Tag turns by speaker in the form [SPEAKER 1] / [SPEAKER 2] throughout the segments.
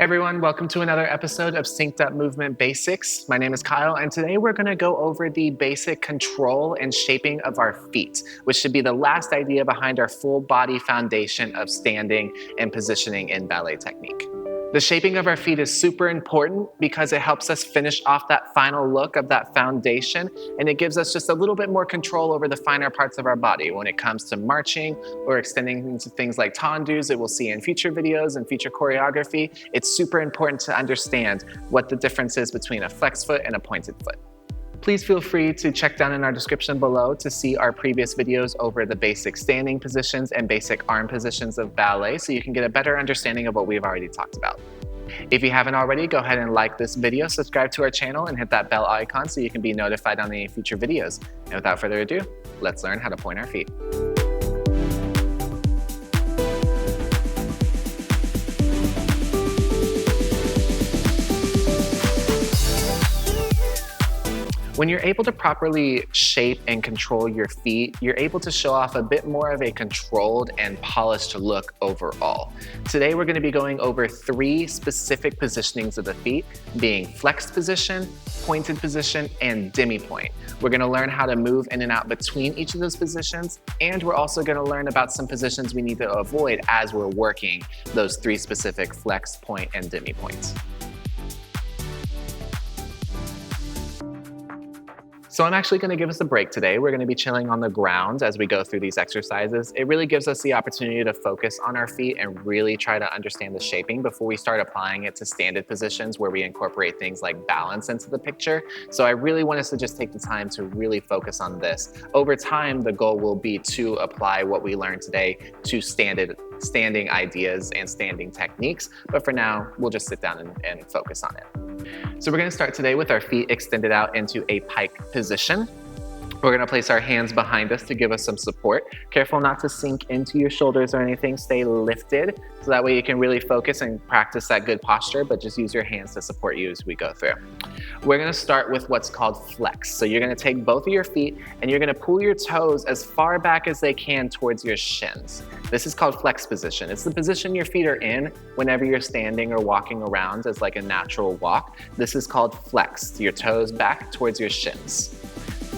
[SPEAKER 1] Everyone, welcome to another episode of Synced Up Movement Basics. My name is Kyle, and today we're going to go over the basic control and shaping of our feet, which should be the last idea behind our full body foundation of standing and positioning in ballet technique. The shaping of our feet is super important because it helps us finish off that final look of that foundation, and it gives us just a little bit more control over the finer parts of our body when it comes to marching or extending into things like tendus that we'll see in future videos and future choreography. It's super important to understand what the difference is between a flex foot and a pointed foot. Please feel free to check down in our description below to see our previous videos over the basic standing positions and basic arm positions of ballet so you can get a better understanding of what we've already talked about. If you haven't already, go ahead and like this video, subscribe to our channel, and hit that bell icon so you can be notified on any future videos. And without further ado, let's learn how to point our feet. When you're able to properly shape and control your feet, you're able to show off a bit more of a controlled and polished look overall. Today, we're going to be going over 3 specific positionings of the feet, being flexed position, pointed position, and demi-point. We're going to learn how to move in and out between each of those positions, and we're also going to learn about some positions we need to avoid as we're working those 3 specific flex, point, and demi-points. So I'm actually going to give us a break today. We're going to be chilling on the ground as we go through these exercises. It really gives us the opportunity to focus on our feet and really try to understand the shaping before we start applying it to standing positions where we incorporate things like balance into the picture. So I really want us to just take the time to really focus on this. Over time, the goal will be to apply what we learned today to standing ideas and standing techniques. But for now, we'll just sit down and focus on it. So we're going to start today with our feet extended out into a pike position. We're going to place our hands behind us to give us some support. Careful not to sink into your shoulders or anything. Stay lifted so that way you can really focus and practice that good posture, but just use your hands to support you as we go through. We're going to start with what's called flex. So you're going to take both of your feet and you're going to pull your toes as far back as they can towards your shins. This is called flex position. It's the position your feet are in whenever you're standing or walking around as like a natural walk. This is called flex, your toes back towards your shins.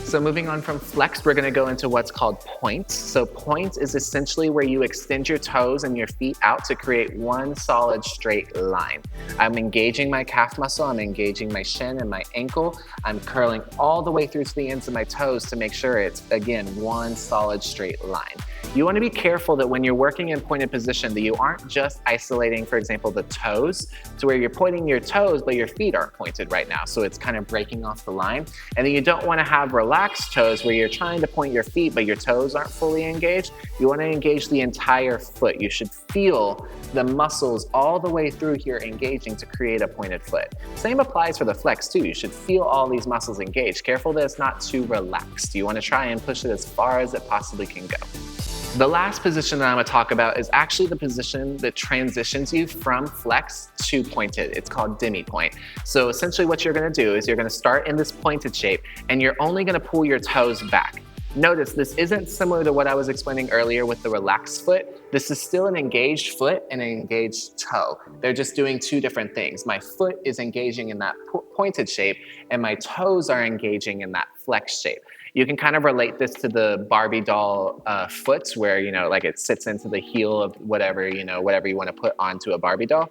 [SPEAKER 1] So moving on from flex, we're going to go into what's called point. So point is essentially where you extend your toes and your feet out to create one solid straight line. I'm engaging my calf muscle, I'm engaging my shin and my ankle. I'm curling all the way through to the ends of my toes to make sure it's, again, one solid straight line. You want to be careful that when you're working in pointed position that you aren't just isolating, for example, the toes to where you're pointing your toes, but your feet aren't pointed right now. So it's kind of breaking off the line. And then you don't want to have relaxed toes where you're trying to point your feet, but your toes aren't fully engaged. You want to engage the entire foot. You should feel the muscles all the way through here engaging to create a pointed foot. Same applies for the flex too. You should feel all these muscles engaged. Careful that it's not too relaxed. You want to try and push it as far as it possibly can go. The last position that I'm going to talk about is actually the position that transitions you from flex to pointed. It's called demi-point. So essentially what you're going to do is you're going to start in this pointed shape and you're only going to pull your toes back. Notice this isn't similar to what I was explaining earlier with the relaxed foot. This is still an engaged foot and an engaged toe. They're just doing 2 different things. My foot is engaging in that pointed shape and my toes are engaging in that flex shape. You can kind of relate this to the Barbie doll foot where, like it sits into the heel of whatever you want to put onto a Barbie doll.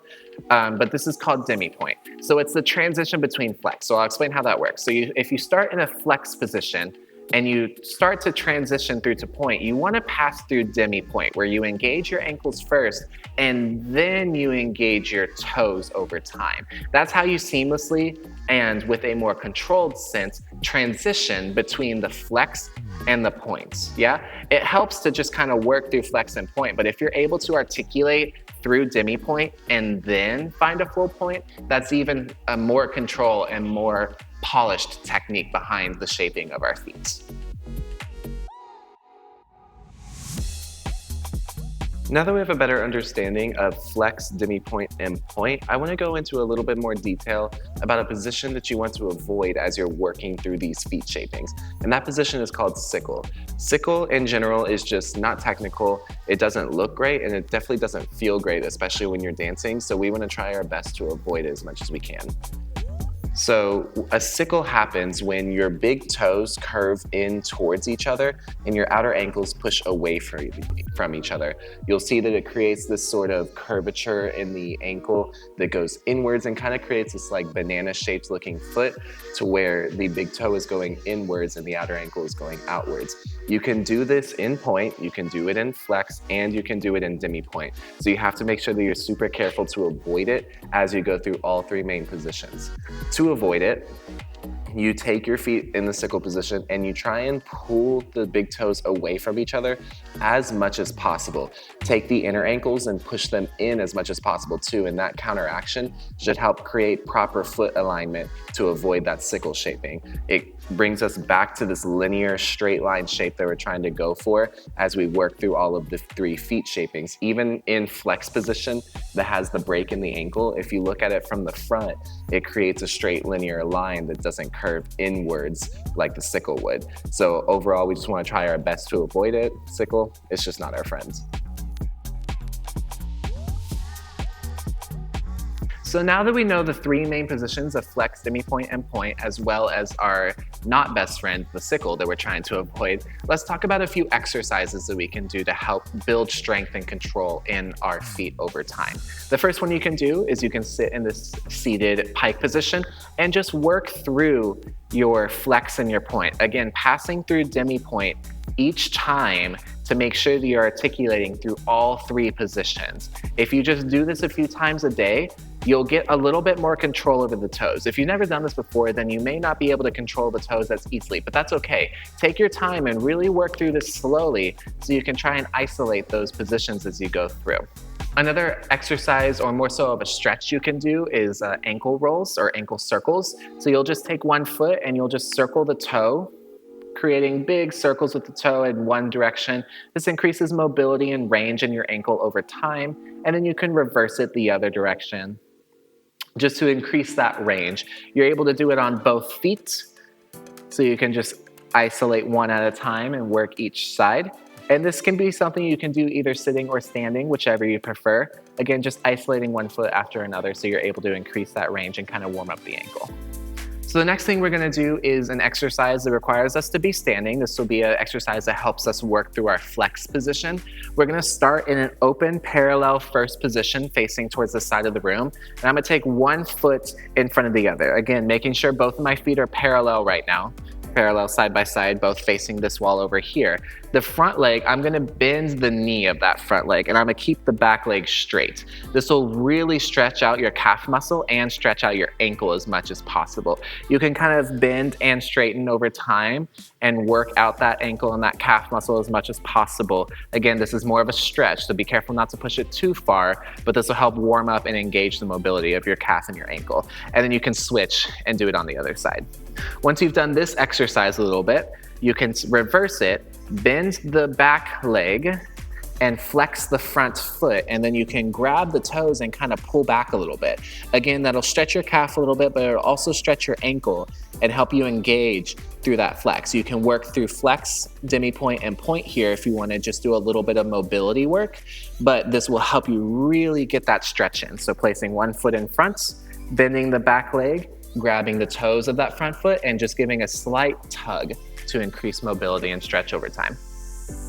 [SPEAKER 1] But this is called demi-point. So it's the transition between flex. So I'll explain how that works. So if you start in a flex position, and you start to transition through to point, you want to pass through demi-point where you engage your ankles first and then you engage your toes over time. That's how you seamlessly and with a more controlled sense transition between the flex and the points. Yeah, it helps to just kind of work through flex and point, but if you're able to articulate through demi-point and then find a full point, that's even a more control and more polished technique behind the shaping of our feet. Now that we have a better understanding of flex, demi-point, and point, I want to go into a little bit more detail about a position that you want to avoid as you're working through these feet shapings. And that position is called sickle. Sickle in general is just not technical, it doesn't look great, and it definitely doesn't feel great, especially when you're dancing, so we want to try our best to avoid it as much as we can. So a sickle happens when your big toes curve in towards each other and your outer ankles push away from each other. You'll see that it creates this sort of curvature in the ankle that goes inwards and kind of creates this like banana-shaped looking foot to where the big toe is going inwards and the outer ankle is going outwards. You can do this in point, you can do it in flex, and you can do it in demi-point. So you have to make sure that you're super careful to avoid it as you go through all three main positions. To avoid it, you take your feet in the sickle position and you try and pull the big toes away from each other as much as possible. Take the inner ankles and push them in as much as possible too, and that counteraction should help create proper foot alignment to avoid that sickle shaping. It brings us back to this linear straight line shape that we're trying to go for as we work through all of the three feet shapings. Even in flex position that has the break in the ankle, if you look at it from the front, it creates a straight linear line that doesn't curve inwards like the sickle would. So overall, we just want to try our best to avoid it. Sickle, it's just not our friends. So now that we know the three main positions of flex, demi-point, and point, as well as our not best friend, the sickle that we're trying to avoid, let's talk about a few exercises that we can do to help build strength and control in our feet over time. The first one you can do is you can sit in this seated pike position and just work through your flex and your point. Again, passing through demi-point each time to make sure that you're articulating through all three positions. If you just do this a few times a day, you'll get a little bit more control over the toes. If you've never done this before, then you may not be able to control the toes as easily, but that's okay. Take your time and really work through this slowly so you can try and isolate those positions as you go through. Another exercise, or more so of a stretch you can do, is ankle rolls or ankle circles. So you'll just take one foot and you'll just circle the toe, creating big circles with the toe in one direction. This increases mobility and range in your ankle over time, and then you can reverse it the other direction just to increase that range. You're able to do it on both feet, so you can just isolate one at a time and work each side. And this can be something you can do either sitting or standing, whichever you prefer. Again, just isolating one foot after another so you're able to increase that range and kind of warm up the ankle. So the next thing we're gonna do is an exercise that requires us to be standing. This will be an exercise that helps us work through our flex position. We're gonna start in an open parallel first position facing towards the side of the room. And I'm gonna take one foot in front of the other. Again, making sure both of my feet are parallel right now. Parallel side by side, both facing this wall over here. The front leg, I'm gonna bend the knee of that front leg and I'm gonna keep the back leg straight. This will really stretch out your calf muscle and stretch out your ankle as much as possible. You can kind of bend and straighten over time and work out that ankle and that calf muscle as much as possible. Again, this is more of a stretch, so be careful not to push it too far, but this will help warm up and engage the mobility of your calf and your ankle. And then you can switch and do it on the other side. Once you've done this exercise a little bit, you can reverse it, bend the back leg, and flex the front foot, and then you can grab the toes and kind of pull back a little bit. Again, that'll stretch your calf a little bit, but it'll also stretch your ankle and help you engage through that flex. You can work through flex, demi-point, and point here if you want to just do a little bit of mobility work, but this will help you really get that stretch in. So placing one foot in front, bending the back leg, grabbing the toes of that front foot, and just giving a slight tug to increase mobility and stretch over time.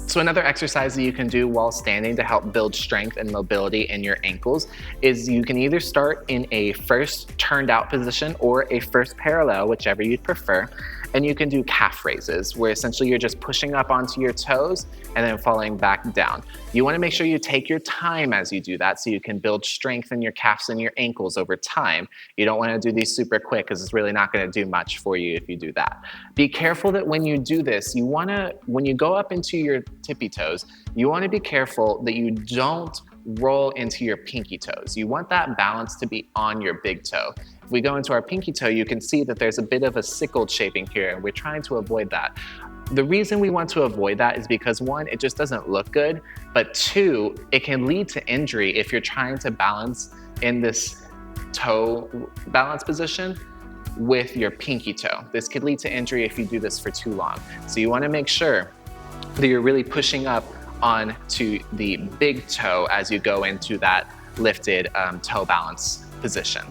[SPEAKER 1] So another exercise that you can do while standing to help build strength and mobility in your ankles is you can either start in a first turned out position or a first parallel, whichever you'd prefer. And you can do calf raises, where essentially you're just pushing up onto your toes and then falling back down. You wanna make sure you take your time as you do that so you can build strength in your calves and your ankles over time. You don't wanna do these super quick because it's really not gonna do much for you if you do that. Be careful that when you do this, when you go up into your tippy toes, you wanna be careful that you don't roll into your pinky toes. You want that balance to be on your big toe. If we go into our pinky toe, you can see that there's a bit of a sickle shaping here, and we're trying to avoid that. The reason we want to avoid that is because one, it just doesn't look good, but two, it can lead to injury if you're trying to balance in this toe balance position with your pinky toe. This could lead to injury if you do this for too long. So you want to make sure that you're really pushing up onto the big toe as you go into that lifted toe balance position.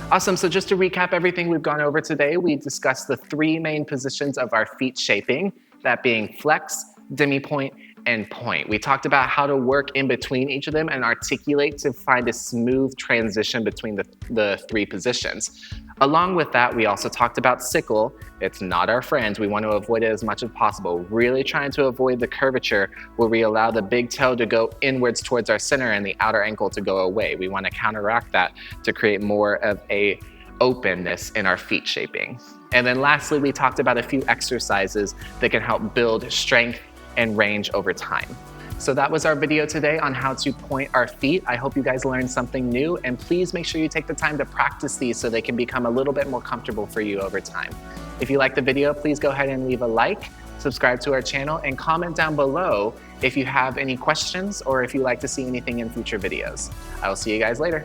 [SPEAKER 1] Awesome, so just to recap everything we've gone over today, we discussed the 3 main positions of our feet shaping, that being flex, demi-point, and point. We talked about how to work in between each of them and articulate to find a smooth transition between the 3 positions. Along with that, we also talked about sickle. It's not our friend. We want to avoid it as much as possible. Really trying to avoid the curvature where we allow the big toe to go inwards towards our center and the outer ankle to go away. We want to counteract that to create more of a openness in our feet shaping. And then lastly, we talked about a few exercises that can help build strength and range over time. So that was our video today on how to point our feet. I hope you guys learned something new, and please make sure you take the time to practice these so they can become a little bit more comfortable for you over time. If you liked the video, please go ahead and leave a like, subscribe to our channel, and comment down below if you have any questions or if you'd like to see anything in future videos. I will see you guys later.